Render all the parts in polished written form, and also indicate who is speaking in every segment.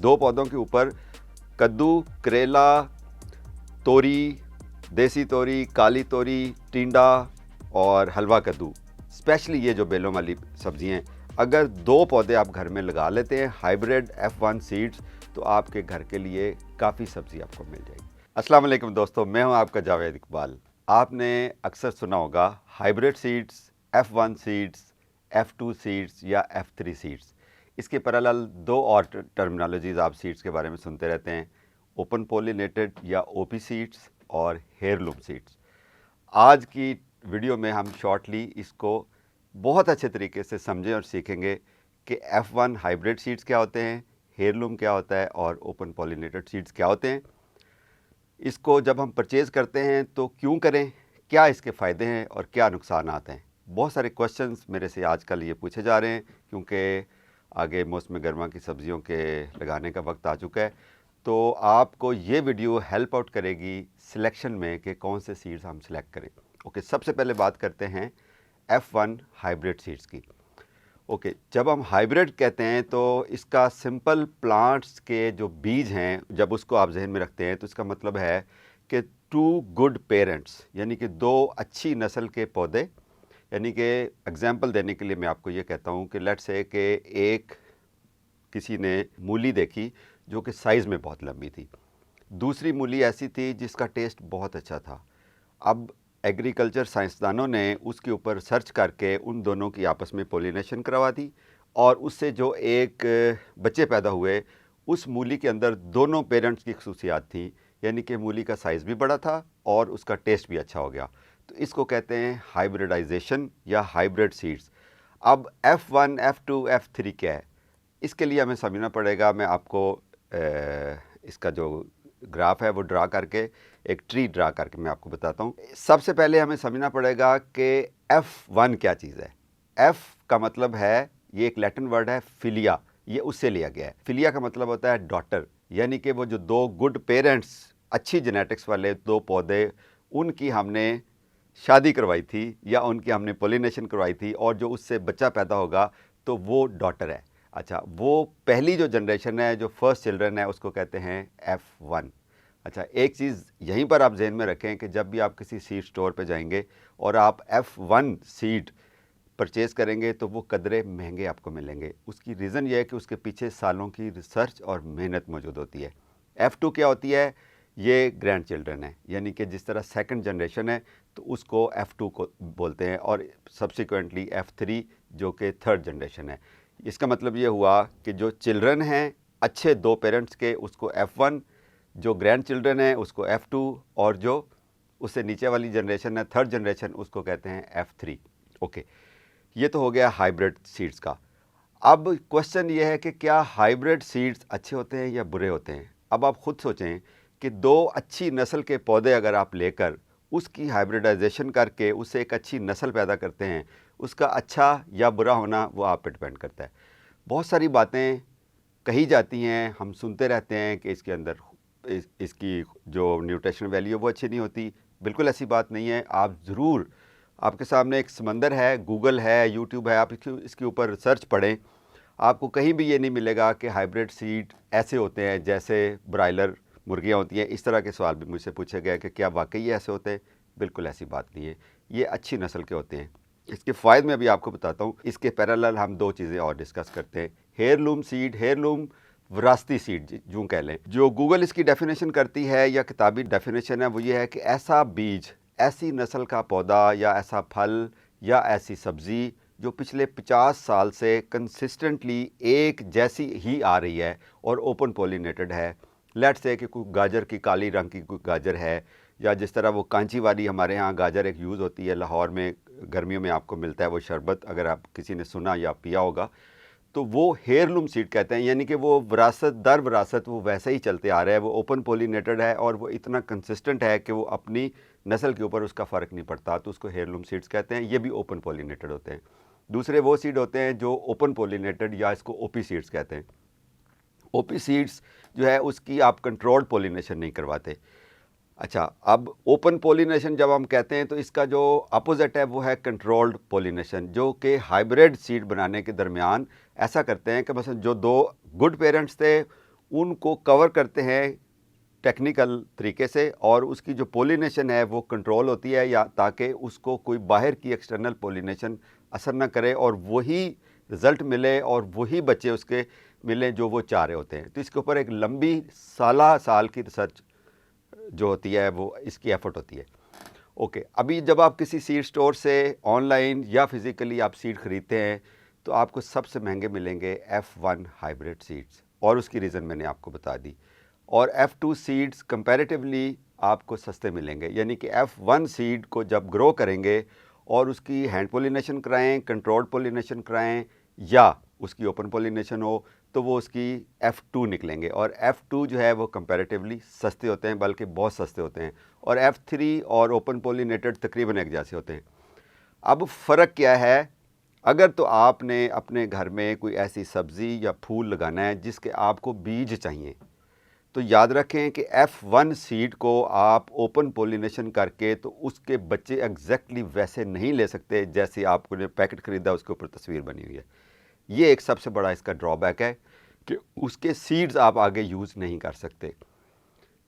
Speaker 1: दो पौधों के ऊपर कद्दू, करेला, तोरी, देसी तोरी, काली तोरी, टिंडा और हलवा कद्दू, स्पेशली ये जो बेलों वाली सब्जियां हैं, अगर दो पौधे आप घर में लगा लेते हैं हाइब्रिड F1 सीड्स, तो आपके घर के लिए काफ़ी सब्जी आपको मिल जाएगी। अस्सलाम वालेकुम दोस्तों, मैं हूं आपका जावेद इकबाल। आपने अक्सर सुना होगा hybrid seeds, F1 seeds, F2 seeds या F3 सीड्स। इसके पैरेलल दो और टर्मिनोलॉजीज़ आप सीड्स के बारे में सुनते रहते हैं, ओपन पॉलिनेटेड या OP सीड्स और हेयरलूम सीड्स। आज की वीडियो में हम शॉर्टली इसको बहुत अच्छे तरीके से समझें और सीखेंगे कि F1 हाइब्रिड सीड्स क्या होते हैं, हेयरलूम क्या होता है और ओपन पॉलिनेटेड सीड्स क्या होते हैं। इसको जब हम परचेज़ करते हैं तो क्यों करें, क्या इसके फ़ायदे हैं और क्या नुकसान आते हैं। बहुत सारे क्वेश्चंस मेरे से आजकल ये पूछे जा रहे हैं क्योंकि आगे मौसम गर्मा की सब्ज़ियों के लगाने का वक्त आ चुका है। तो आपको ये वीडियो हेल्प आउट करेगी सिलेक्शन में कि कौन से सीड्स हम सिलेक्ट करें। ओके, सबसे पहले बात करते हैं F1 हाइब्रिड सीड्स की। ओके, जब हम हाइब्रिड कहते हैं तो इसका सिंपल प्लांट्स के जो बीज हैं, जब उसको आप जहन में रखते हैं तो इसका मतलब है कि टू गुड पेरेंट्स, यानी कि दो अच्छी नस्ल के पौधे। यानी कि एग्जांपल देने के लिए मैं आपको ये कहता हूँ कि लेट्स से कि एक किसी ने मूली देखी जो कि साइज़ में बहुत लंबी थी, दूसरी मूली ऐसी थी जिसका टेस्ट बहुत अच्छा था। अब एग्रीकल्चर साइंसदानों ने उसके ऊपर सर्च करके उन दोनों की आपस में पोलिनेशन करवा दी और उससे जो एक बच्चे पैदा हुए, उस मूली के अंदर दोनों पेरेंट्स की खसूसियात थी, यानी कि मूली का साइज़ भी बड़ा था और उसका टेस्ट भी अच्छा हो गया। तो इसको कहते हैं हाइब्रिडाइजेशन या हाइब्रिड सीड्स। अब F1, F2, F3 क्या है, इसके लिए हमें समझना पड़ेगा। मैं आपको इसका जो ग्राफ है वो ड्रा करके, एक ट्री ड्रा करके मैं आपको बताता हूँ। सबसे पहले हमें समझना पड़ेगा कि F1 क्या चीज़ है। F का मतलब है, ये एक लैटिन वर्ड है फिलिया, ये उससे लिया गया है। फिलिया का मतलब होता है डॉटर, यानी कि वो जो दो गुड पेरेंट्स, अच्छी जेनेटिक्स वाले दो पौधे, उनकी हमने शादी करवाई थी या उनकी हमने पोलिनेशन करवाई थी और जो उससे बच्चा पैदा होगा तो वो डॉटर है। अच्छा, वो पहली जो जनरेशन है, जो फर्स्ट चिल्ड्रन है, उसको कहते हैं F1। अच्छा, एक चीज़ यहीं पर आप जहन में रखें कि जब भी आप किसी सीड स्टोर पे जाएंगे और आप F1 सीड परचेज़ करेंगे तो वो कदरे महंगे आपको मिलेंगे। उसकी रीज़न ये है कि उसके पीछे सालों की रिसर्च और मेहनत मौजूद होती है। F2 क्या होती है, ये ग्रैंड चिल्ड्रन है, यानी कि जिस तरह सेकंड जनरेशन है तो उसको F2 को बोलते हैं, और सब्सिक्वेंटली F3 जो कि थर्ड जनरेशन है। इसका मतलब ये हुआ कि जो चिल्ड्रन हैं अच्छे दो पेरेंट्स के, उसको F1, जो ग्रैंड चिल्ड्रन है उसको F2, और जो उससे नीचे वाली जनरेशन है, थर्ड जनरेशन, उसको कहते हैं F3। ओके, ये तो हो गया हाइब्रिड सीड्स का। अब क्वेश्चन ये है कि क्या हाइब्रिड सीड्स अच्छे होते हैं या बुरे होते हैं। अब आप खुद सोचें कि दो अच्छी नस्ल के पौधे अगर आप लेकर उसकी हाइब्रिडाइजेशन करके उससे एक अच्छी नस्ल पैदा करते हैं, उसका अच्छा या बुरा होना वो आप पे डिपेंड करता है। बहुत सारी बातें कही जाती हैं, हम सुनते रहते हैं कि इसके अंदर इसकी जो न्यूट्रिशन वैल्यू वो अच्छी नहीं होती। बिल्कुल ऐसी बात नहीं है। आप ज़रूर, आपके सामने एक समंदर है, गूगल है, यूट्यूब है, आप इसके ऊपर रिसर्च पढ़ें, आपको कहीं भी ये नहीं मिलेगा कि हाइब्रिड सीड ऐसे होते हैं जैसे ब्रायलर मुर्गियाँ होती हैं। इस तरह के सवाल भी मुझसे पूछे गए कि क्या वाकई ऐसे होते हैं। बिल्कुल ऐसी बात नहीं है, ये अच्छी नस्ल के होते हैं। इसके फ़ायदे में भी आपको बताता हूँ। इसके पैरेलल हम दो चीज़ें और डिस्कस करते हैं। हेयरलूम सीड, हेयरलूम विरासती सीड यूँ कह लें। जो गूगल इसकी डेफिनेशन करती है या किताबी डेफिनेशन है वो ये है कि ऐसा बीज, ऐसी नस्ल का पौधा या ऐसा फल या ऐसी सब्ज़ी जो पिछले 50 साल से कंसिस्टेंटली एक जैसी ही आ रही है और ओपन पॉलिनेटेड है। लेट्स से कि कोई गाजर की काली रंग की कोई गाजर है, या जिस तरह वो कांची वाली हमारे यहाँ गाजर एक यूज़ होती है, लाहौर में गर्मियों में आपको मिलता है वो शरबत, अगर आप किसी ने सुना या पिया होगा, तो वो हेयरलूम सीड कहते हैं। यानी कि वो विरासत दर विरासत वो वैसे ही चलते आ रहा है, वो ओपन पॉलिनेटेड है और वो इतना कंसिस्टेंट है कि वो अपनी नस्ल के ऊपर उसका फ़र्क नहीं पड़ता, तो उसको हेयरलूम सीड्स कहते हैं। ये भी ओपन पॉलिनेटेड होते हैं। दूसरे वो सीड होते हैं जो ओपन पॉलिनेटेड, या इसको OP सीड्स कहते हैं। OP सीड्स जो है उसकी आप कंट्रोल्ड पॉलिनेशन नहीं करवाते। अच्छा, अब ओपन पॉलिनेशन जब हम कहते हैं तो इसका जो अपोजिट है वो है कंट्रोल्ड पॉलिनेशन, जो कि हाइब्रिड सीड बनाने के दरमियान ऐसा करते हैं कि बस जो दो गुड पेरेंट्स थे उनको कवर करते हैं टेक्निकल तरीके से, और उसकी जो पोलिनेशन है वो कंट्रोल होती है, या ताकि उसको कोई बाहर की एक्सटर्नल पोलिनेशन असर ना करे और वही रिज़ल्ट मिले और वही बच्चे उसके मिले जो वो चाह रहे होते हैं। तो इसके ऊपर एक लंबी साल की रिसर्च जो होती है वो इसकी एफर्ट होती है। ओके, अभी जब आप किसी सीड स्टोर से ऑनलाइन या फिज़िकली आप सीड ख़रीदते हैं तो आपको सबसे महंगे मिलेंगे F1 हाइब्रिड सीड्स, और उसकी रीज़न मैंने आपको बता दी। और F2 सीड्स कंपैरेटिवली आपको सस्ते मिलेंगे, यानी कि F1 सीड को जब ग्रो करेंगे और उसकी हैंड पोलिनेशन कराएं, कंट्रोल्ड पोलिनेशन कराएं, या उसकी ओपन पोलिनेशन हो, तो वो उसकी F2 निकलेंगे। और F2 जो है वो कंपैरेटिवली सस्ते होते हैं, बल्कि बहुत सस्ते होते हैं। और F3 और ओपन पोलिनेटेड तकरीबन एक जैसे होते हैं। अब फ़र्क क्या है? अगर तो आपने अपने घर में कोई ऐसी सब्ज़ी या फूल लगाना है जिसके आपको बीज चाहिए, तो याद रखें कि F1 सीड को आप ओपन पोलिनेशन करके तो उसके बच्चे एग्जैक्टली वैसे नहीं ले सकते जैसे आपने पैकेट ख़रीदा उसके ऊपर तस्वीर बनी हुई है। ये एक सबसे बड़ा इसका ड्रॉबैक है कि उसके सीड्स आप आगे यूज़ नहीं कर सकते।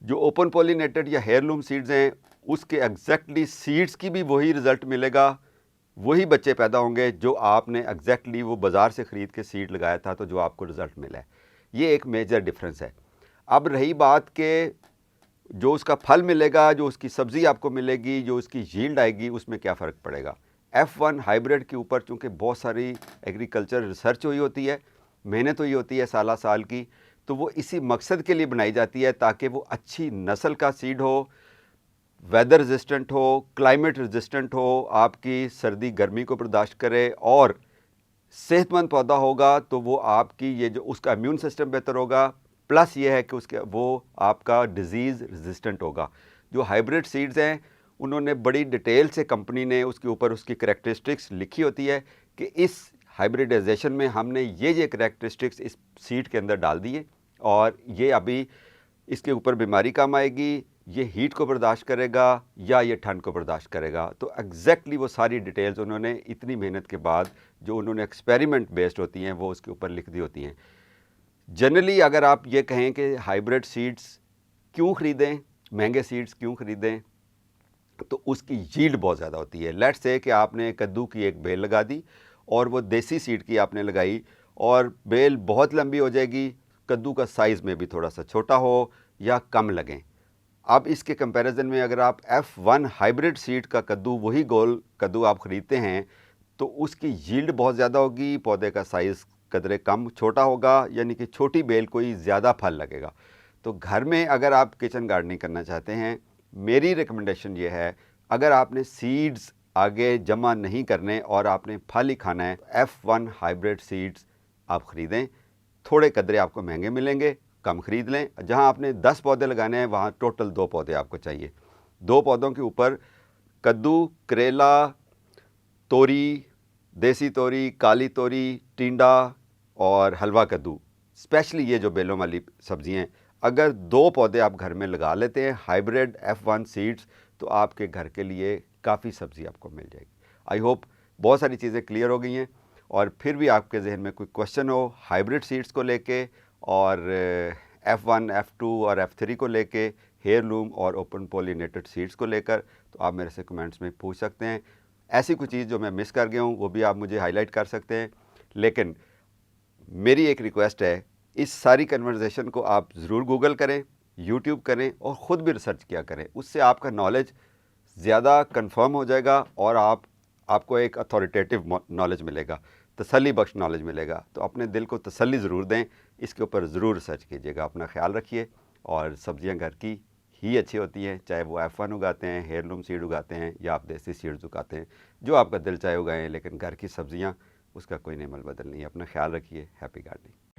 Speaker 1: जो ओपन पोलिनेटेड या हेयरलूम सीड्स हैं उसके एग्जैक्टली सीड्स की भी वही रिज़ल्ट मिलेगा, वही बच्चे पैदा होंगे जो आपने एग्जैक्टली वो बाज़ार से ख़रीद के सीड लगाया था तो जो आपको रिज़ल्ट मिला है। ये एक मेजर डिफरेंस है। अब रही बात के जो उसका फल मिलेगा, जो उसकी सब्ज़ी आपको मिलेगी, जो उसकी यील्ड आएगी, उसमें क्या फ़र्क पड़ेगा? F1 हाइब्रिड के ऊपर चूँकि बहुत सारी एग्रीकल्चर रिसर्च हुई होती है, मेहनत हुई होती है साल की, तो वो इसी मकसद के लिए बनाई जाती है ताकि वो अच्छी नस्ल का सीड हो, वेदर रेजिस्टेंट हो, क्लाइमेट रेजिस्टेंट हो, आपकी सर्दी गर्मी को बर्दाश्त करे, और सेहतमंद पौधा होगा तो वो आपकी ये जो उसका इम्यून सिस्टम बेहतर होगा, प्लस ये है कि उसके वो आपका डिज़ीज़ रेजिस्टेंट होगा। जो हाइब्रिड सीड्स हैं उन्होंने बड़ी डिटेल से कंपनी ने उसके ऊपर उसकी करैक्टरिस्टिक्स लिखी होती है कि इस हाइब्रिडाइजेशन में हमने ये करैक्टरिस्टिक्स इस सीड के अंदर डाल दिए, और ये अभी इसके ऊपर बीमारी कम आएगी, ये हीट को बर्दाश्त करेगा या ये ठंड को बर्दाश्त करेगा। तो एग्जैक्टली वो सारी डिटेल्स उन्होंने इतनी मेहनत के बाद जो उन्होंने एक्सपेरिमेंट बेस्ड होती हैं वो उसके ऊपर लिख दी होती हैं। जनरली अगर आप ये कहें कि हाइब्रिड सीड्स क्यों ख़रीदें, महंगे सीड्स क्यों ख़रीदें, तो उसकी यील्ड बहुत ज़्यादा होती है। लेट्स से कि आपने कद्दू की एक बेल लगा दी और वो देसी सीड की आपने लगाई, और बेल बहुत लंबी हो जाएगी, कद्दू का साइज़ में भी थोड़ा सा छोटा हो या कम लगें। अब इसके कंपैरिजन में अगर आप F1 हाइब्रिड सीड का कद्दू, वही गोल कद्दू आप ख़रीदते हैं, तो उसकी यील्ड बहुत ज़्यादा होगी, पौधे का साइज़ कदरे कम छोटा होगा, यानी कि छोटी बेल को ही ज़्यादा फल लगेगा। तो घर में अगर आप किचन गार्डनिंग करना चाहते हैं, मेरी रिकमेंडेशन ये है, अगर आपने सीड्स आगे जमा नहीं करने और आपने फल ही खाना है, F1 हाइब्रिड सीड्स आप ख़रीदें। थोड़े कदरे आपको महंगे मिलेंगे, कम ख़रीद लें। जहां आपने 10 पौधे लगाने हैं वहां टोटल 2 पौधे आपको चाहिए। 2 पौधों के ऊपर कद्दू, करेला, तोरी, देसी तोरी, काली तोरी, टिंडा और हलवा कद्दू, स्पेशली ये जो बेलों वाली सब्ज़ी हैं, अगर 2 पौधे आप घर में लगा लेते हैं हाइब्रिड F1 सीड्स, तो आपके घर के लिए काफ़ी सब्ज़ी आपको मिल जाएगी। आई होप बहुत सारी चीज़ें क्लियर हो गई हैं, और फिर भी आपके जहन में कोई क्वेश्चन हो हाइब्रिड सीड्स को लेके, और F1, F2 और F3 को लेके, हेयरलूम और ओपन पोलिनेटेड सीड्स को लेकर, तो आप मेरे से कमेंट्स में पूछ सकते हैं। ऐसी कोई चीज़ जो मैं मिस कर गया हूँ वो भी आप मुझे हाईलाइट कर सकते हैं। लेकिन मेरी एक रिक्वेस्ट है, इस सारी कन्वर्सेशन को आप ज़रूर गूगल करें, यूट्यूब करें और ख़ुद भी रिसर्च किया करें। उससे आपका नॉलेज ज़्यादा कंफर्म हो जाएगा और आपको एक अथॉरिटेटिव नॉलेज मिलेगा, तसल्ली बख्श नॉलेज मिलेगा। तो अपने दिल को तसल्ली ज़रूर दें, इसके ऊपर ज़रूर रिसर्च कीजिएगा। अपना ख्याल रखिए, और सब्ज़ियाँ घर की ही अच्छी होती हैं, चाहे वो F1 उगाते हैं, हेयरलूम सीड उगाते हैं, या आप देसी सीड्स उगाते हैं। जो आपका दिल चाहे उगाएं, लेकिन घर की सब्ज़ियाँ उसका कोई नेमल बदल नहीं है। अपना ख्याल रखिए। Happy gardening.